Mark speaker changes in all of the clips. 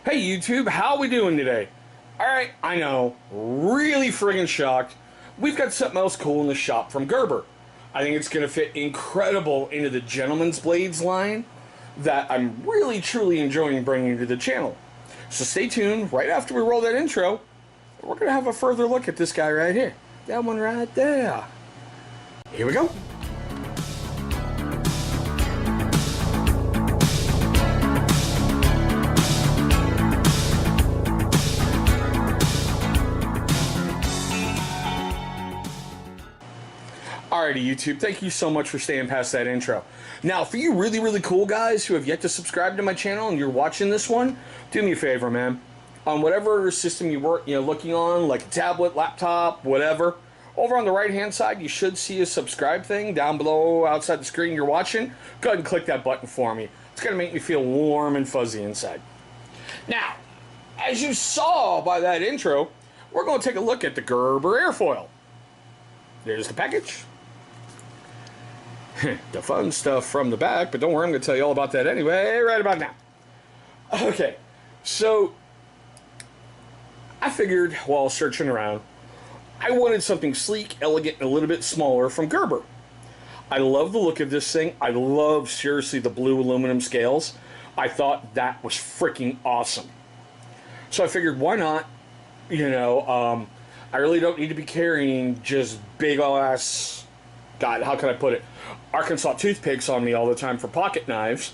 Speaker 1: Hey YouTube, how we doing today? Alright, I know, really friggin' shocked. We've got something else cool in the shop from Gerber. I think it's going to fit incredible into the Gentleman's Blades line that I'm really truly enjoying bringing to the channel. So stay tuned, right after we roll that intro, we're going to have a further look at this guy right here. That one right there. Here we go. Alrighty YouTube, thank you so much for staying past that intro. Now for you really cool guys who have yet to subscribe to my channel and you're watching this one, do me a favor, man. On whatever system you were looking on, like a tablet, laptop, whatever, over on the right hand side you should see a subscribe thing down below outside the screen you're watching. Go ahead and click that button for me. It's going to make me feel warm and fuzzy inside. Now, as you saw by that intro, we're going to take a look at the Gerber Airfoil. There's the package. The fun stuff from the back, but don't worry, I'm going to tell you all about that anyway, right about now. Okay, so I figured while searching around, I wanted something sleek, elegant, and a little bit smaller from Gerber. I love the look of this thing. I love, seriously, the blue aluminum scales. I thought that was freaking awesome. So I figured, why not? I really don't need to be carrying just big ass, God, how can I put it? Arkansas toothpicks on me all the time for pocket knives.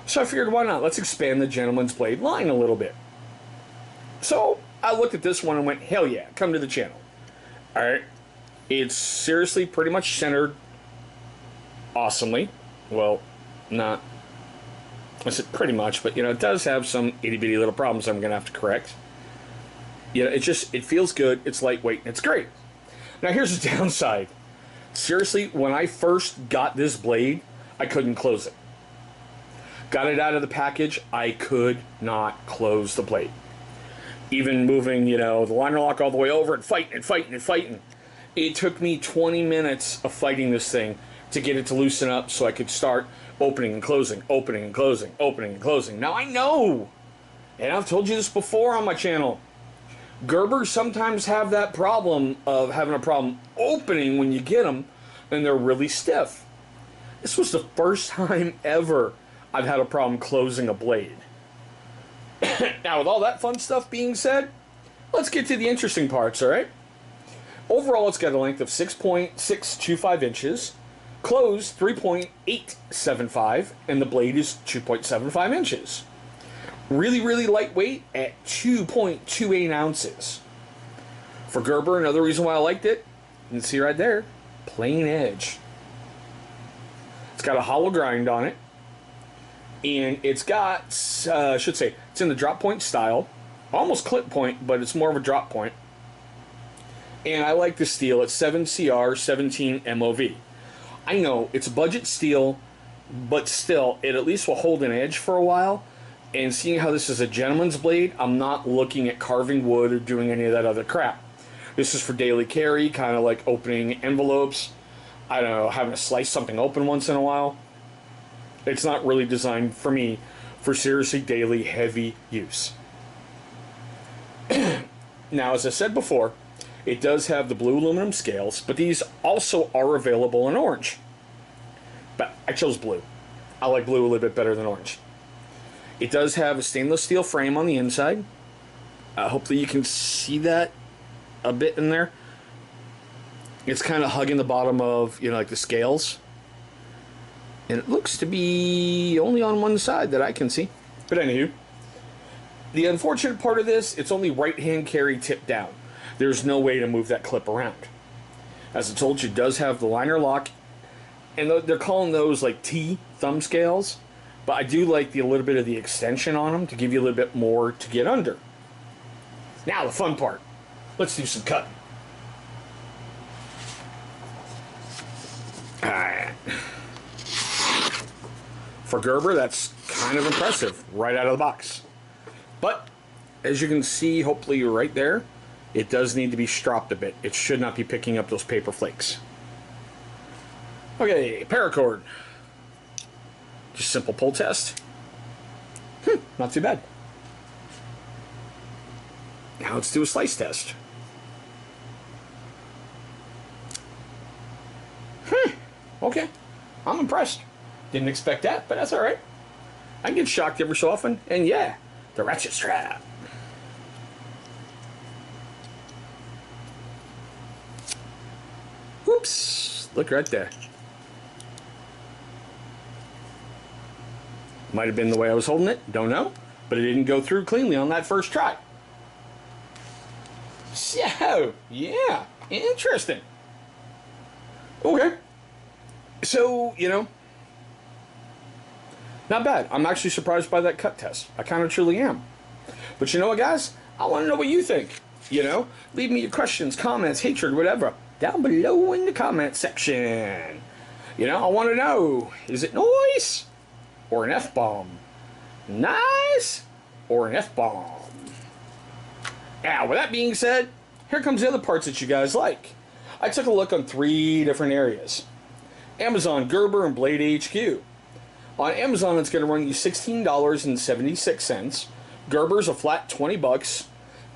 Speaker 1: So I figured, why not? Let's expand the Gentleman's Blade line a little bit. So I looked at this one and went, hell yeah, come to the channel. Alright. It's seriously pretty much centered awesomely. Well, not, I said pretty much, but it does have some itty bitty little problems I'm going to have to correct. It feels good, it's lightweight, and it's great. Now here's the downside. Seriously, when I first got this blade, I couldn't close it. Got it out of the package, I could not close the blade. Even moving, the liner lock all the way over and fighting. It took me 20 minutes of fighting this thing to get it to loosen up so I could start opening and closing, opening and closing, opening and closing. Now I know, and I've told you this before on my channel, Gerber sometimes have that problem of having a problem opening when you get them and they're really stiff. This was the first time ever I've had a problem closing a blade. Now with all that fun stuff being said, let's get to the interesting parts, alright? Overall it's got a length of 6.625 inches, closed 3.875, and the blade is 2.75 inches. Really lightweight at 2.28 ounces. For Gerber, another reason why I liked it, you can see right there, plain edge. It's got a hollow grind on it, and it's got, I should say, it's in the drop point style, almost clip point, but it's more of a drop point. And I like the steel. It's 7CR 17 MOV. I know it's a budget steel, but still, it at least will hold an edge for a while. And seeing how this is a gentleman's blade, I'm not looking at carving wood or doing any of that other crap. This is for daily carry, kind of like opening envelopes. I don't know, having to slice something open once in a while. It's not really designed for me for seriously daily heavy use. Now, as I said before, it does have the blue aluminum scales, but these also are available in orange. But I chose blue. I like blue a little bit better than orange. It does have a stainless steel frame on the inside. Hopefully you can see that a bit in there. It's kind of hugging the bottom of, like the scales. And it looks to be only on one side that I can see. But anywho, the unfortunate part of this, it's only right-hand carry tip down. There's no way to move that clip around. As I told you, it does have the liner lock. And they're calling those like T thumb scales. But I do like a little bit of the extension on them to give you a little bit more to get under. Now the fun part. Let's do some cutting. Alright. For Gerber, that's kind of impressive right out of the box. But, as you can see, hopefully right there, it does need to be stropped a bit. It should not be picking up those paper flakes. Okay, paracord. Just simple pull test. Not too bad. Now let's do a slice test. Okay. I'm impressed. Didn't expect that, but that's alright. I get shocked every so often, and yeah, the ratchet strap. Whoops. Look right there. Might have been the way I was holding it, don't know, but it didn't go through cleanly on that first try. So, yeah, interesting. Okay. So, you know, not bad. I'm actually surprised by that cut test. I kind of truly am. But you know what, guys? I want to know what you think. You know, leave me your questions, comments, hatred, whatever, down below in the comment section. You know, I want to know, is it nice or an F-bomb? Nice or an F-bomb? Now, with that being said, here comes the other parts that you guys like. I took a look on 3 different areas. Amazon, Gerber, and Blade HQ. On Amazon, it's going to run you $16.76. Gerber's a flat 20 bucks.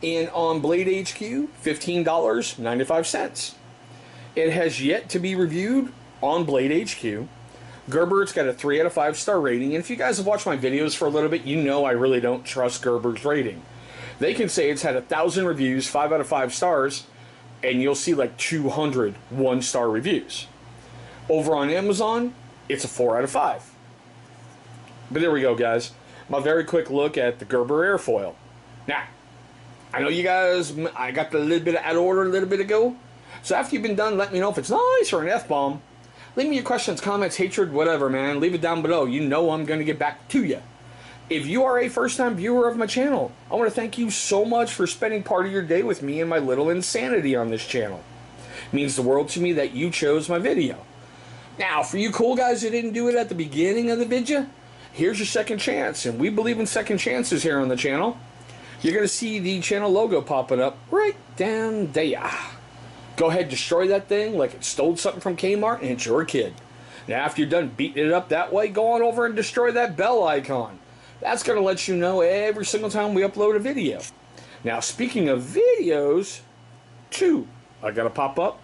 Speaker 1: And on Blade HQ, $15.95. It has yet to be reviewed on Blade HQ. Gerber, it's got a 3 out of 5 star rating. And if you guys have watched my videos for a little bit, you know I really don't trust Gerber's rating. They can say it's had 1,000 reviews, 5 out of 5 stars, and you'll see like 200 1-star reviews. Over on Amazon, it's a 4 out of 5. But there we go, guys. My very quick look at the Gerber Airfoil. Now, I know you guys, I got a little bit out of order a little bit ago. So after you've been done, let me know if it's nice or an F-bomb. Leave me your questions, comments, hatred, whatever, man. Leave it down below. You know I'm going to get back to you. If you are a first-time viewer of my channel, I want to thank you so much for spending part of your day with me and my little insanity on this channel. It means the world to me that you chose my video. Now, for you cool guys who didn't do it at the beginning of the video, here's your second chance, and we believe in second chances here on the channel. You're going to see the channel logo popping up right down there. Go ahead, destroy that thing like it stole something from Kmart and it's your kid. Now, after you're done beating it up that way, go on over and destroy that bell icon. That's going to let you know every single time we upload a video. Now, speaking of videos, 2 are going to pop up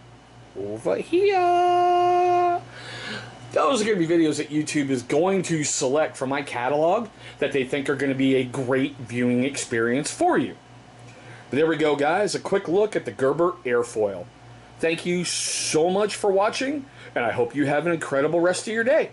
Speaker 1: over here. Those are going to be videos that YouTube is going to select from my catalog that they think are going to be a great viewing experience for you. But there we go, guys. A quick look at the Gerber Airfoil. Thank you so much for watching, and I hope you have an incredible rest of your day.